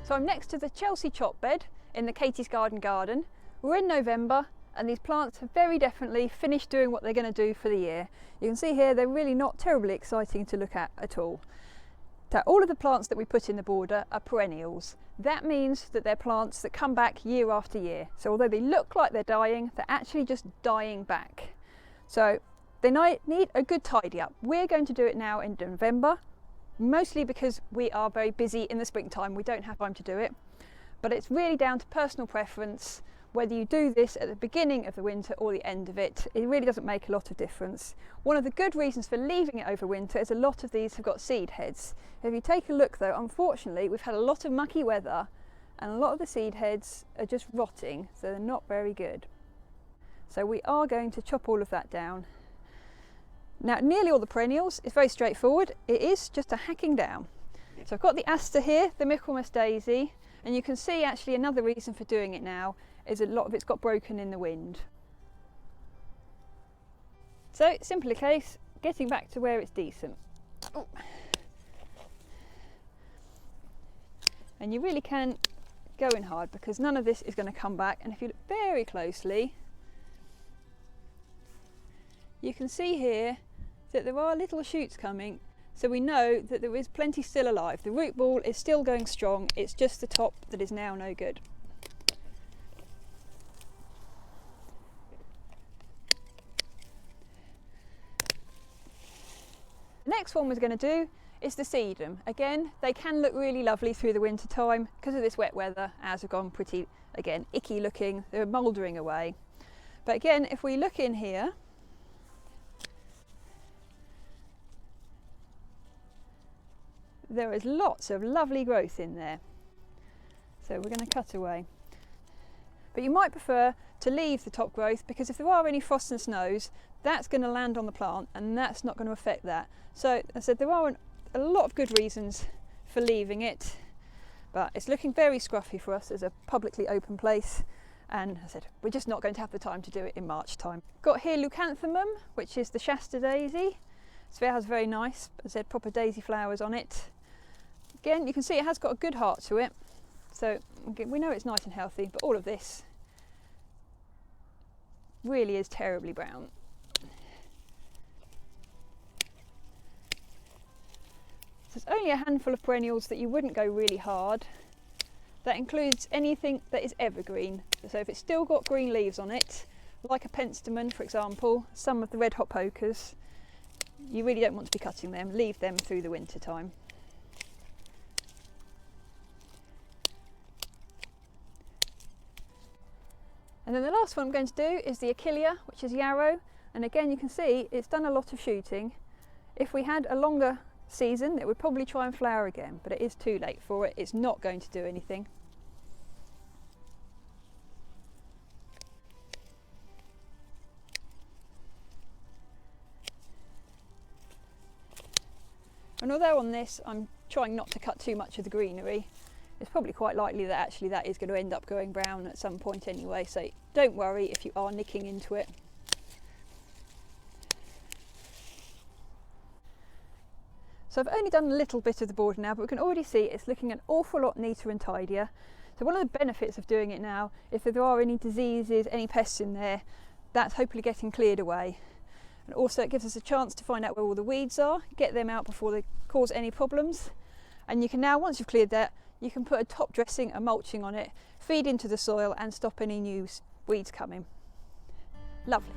So I'm next to the Chelsea chop bed in the Katie's Garden. We're in November and these plants have very definitely finished doing what they're going to do for the year. You can see here they're really not terribly exciting to look at all. So all of the plants that we put in the border are perennials. That means that they're plants that come back year after year. So although they look like they're dying, they're actually just dying back. So they need a good tidy up. We're going to do it now in November, mostly because we are very busy in the springtime. We don't have time to do it, but it's really down to personal preference. Whether you do this at the beginning of the winter or the end of it, it really doesn't make a lot of difference. One of the good reasons for leaving it over winter is a lot of these have got seed heads. If you take a look though, unfortunately we've had a lot of mucky weather and a lot of the seed heads are just rotting, so they're not very good. So we are going to chop all of that down. Now nearly all the perennials is very straightforward. It is just a hacking down. So I've got the aster here, the Michaelmas daisy, and you can see actually another reason for doing it now is a lot of it's got broken in the wind. So simple a case, getting back to where it's decent. Ooh. And you really can go in hard because none of this is going to come back, and if you look very closely you can see here that there are little shoots coming, so we know that there is plenty still alive. The root ball is still going strong, it's just the top that is now no good. The next one we're going to do is the sedum. Again, they can look really lovely through the winter time because of this wet weather. Ours have gone pretty, again, icky looking, they're mouldering away. But again, if we look in here, there is lots of lovely growth in there. So we're going to cut away. But you might prefer to leave the top growth because if there are any frosts and snows, that's going to land on the plant and that's not going to affect that. So I said there are a lot of good reasons for leaving it, but it's looking very scruffy for us as a publicly open place, and I said we're just not going to have the time to do it in March time. Got here leucanthemum, which is the Shasta daisy. So it has very nice, as I said, proper daisy flowers on it. Again, you can see it has got a good heart to it, so again, we know it's nice and healthy, but all of this really is terribly brown. So there's only a handful of perennials that you wouldn't go really hard. That includes anything that is evergreen. So if it's still got green leaves on it, like a penstemon for example, some of the red hot pokers, you really don't want to be cutting them. Leave them through the winter time. And then the last one I'm going to do is the Achillea, which is yarrow, and again you can see it's done a lot of shooting. If we had a longer season it would probably try and flower again, but it is too late for it. It's not going to do anything. And although on this I'm trying not to cut too much of the greenery, it's probably quite likely that actually that is going to end up going brown at some point anyway, so don't worry if you are nicking into it. So I've only done a little bit of the border now, but we can already see it's looking an awful lot neater and tidier. So one of the benefits of doing it now, if there are any diseases, any pests in there, that's hopefully getting cleared away. And also it gives us a chance to find out where all the weeds are, get them out before they cause any problems. And you can now, once you've cleared that, you can put a top dressing, a mulching on it, feed into the soil and stop any new weeds coming. Lovely.